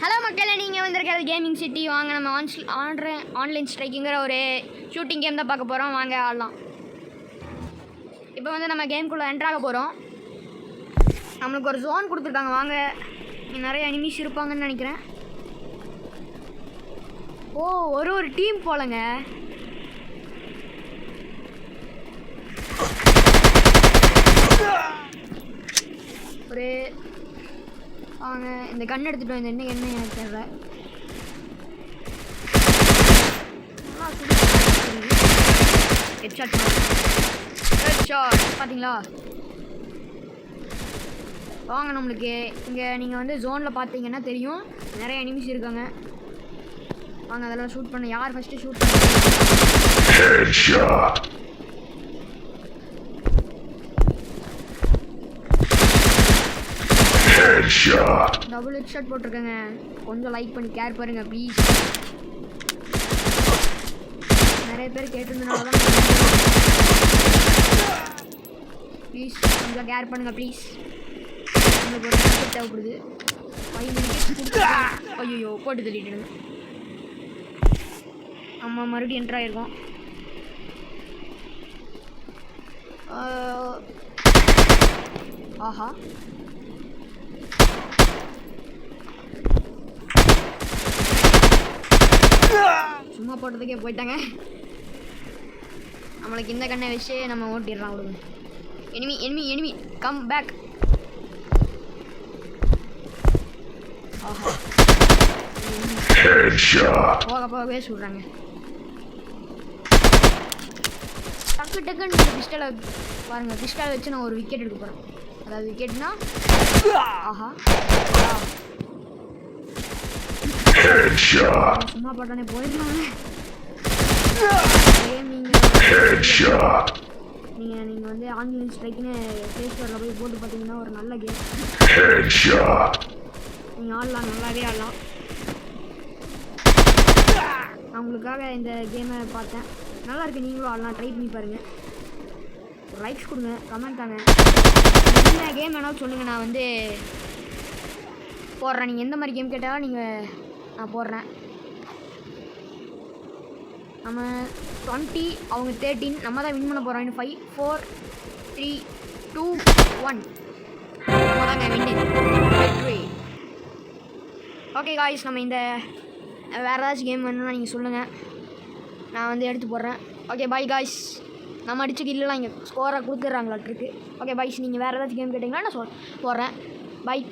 Hello மக்களே, நீங்கள் வந்திருக்கிறது கேமிங் சிட்டி. வாங்க நம்ம ஆன்லைன் ஸ்ட்ரைக்குங்கிற ஒரு ஷூட்டிங் கேம் தான் பார்க்க போகிறோம். வாங்க ஆடலாம். இப்போ வந்து நம்ம கேம்குள்ளே என்ட்ராக போகிறோம். நம்மளுக்கு ஒரு ஜோன் கொடுத்துருக்காங்க. வாங்க, நிறைய எனிமீஸ் இருப்பாங்கன்னு நினைக்கிறேன். ஓ, ஒரு டீம் போலங்க. ஒரு வாங்க இந்த கன் எடுத்துட்டோம். இந்த என்ன எனக்கு தெரியல. ஹெட்ஷாட் பார்த்தீங்களா? வாங்க, நம்மளுக்கு இங்கே நீங்கள் வந்து ஜோனில் பார்த்தீங்கன்னா தெரியும், நிறைய எனிமீஸ் இருக்காங்க. வாங்க அதெல்லாம் ஷூட் பண்ண. யார் ஃபஸ்ட்டு ஷூட் பண்ண? டபுள் ஹெட்ஷாட் போட்டிருக்கேங்க. கொஞ்சம் லைக் பண்ணி கேர் பாருங்க ப்ளீஸ். நிறைய பேர் கேட்டிருந்தனால தான் ப்ளீஸ் கொஞ்சம் கேர் பண்ணுங்க ப்ளீஸ். உங்களுக்கு ஒரு டிக்கெட் தேவைப்படுது. 5 மினிட்ஸ். ஐயோ, போட்டு தள்ளிட்டு நம்ம மறுபடியும் என்ட்ரு ஆகிருக்கோம். ஆஹா, சும்மா போட்டதுக்கே போயிட்டாங்க. நம்மளுக்கு இந்த கண்ணை வச்சு நம்ம ஓட்டிடலாம். விடுங்க. Enemy come back. ஆஹா, போகவே சொல்கிறாங்க. டக்குன்னு பிஸ்டலை பாருங்கள். பிஸ்டலை வச்சு நான் ஒரு விக்கெட் எடுக்க போகிறேன். அதாவது விக்கெட்னா ஆஹா, சும்மா போட்டானே போயிருந்தாங்க. நீங்கள் வந்து ஆன்லைன் ஸ்ட்ரைக்குன்னு ப்ளே ஸ்டோரில் போய் போட்டு பார்த்தீங்கன்னா ஒரு நல்ல கேம். நீங்கள் ஆடலாம், நல்லாவே ஆடலாம். நான் உங்களுக்காக இந்த கேமை பார்த்தேன், நல்லா இருக்குது. நீங்களும் ஆடலாம், ட்ரை பண்ணி பாருங்கள். ஒரு லைக்ஸ் கொடுங்க, கமெண்ட் தாங்க. என்ன கேம் வேணாலும் சொல்லுங்கள், நான் வந்து போடுறேன். நீங்கள் எந்த மாதிரி கேம் கேட்டாலும் நான் போடுறேன். நம்ம 20, அவங்க 13. நம்ம தான் வின் பண்ண போகிறோம். 5 4 3 2 1 நம்ம தாங்க வின்னு. ஓகே காய்ஸ், நம்ம இந்த வேறு ஏதாச்சும் கேம் வேணும்னா நீங்கள் சொல்லுங்கள், நான் வந்து எடுத்து போடுறேன். Okay bye guys. நம்ம அடிச்சு இல்லைலாம் இங்கே ஸ்கோராக கொடுத்துட்றாங்களாட்ருக்கு. ஓகே பாய்ஸ், நீங்கள் வேறு ஏதாச்சும் கேம் கேட்டிங்கன்னா நான் போடுறேன். பாய்.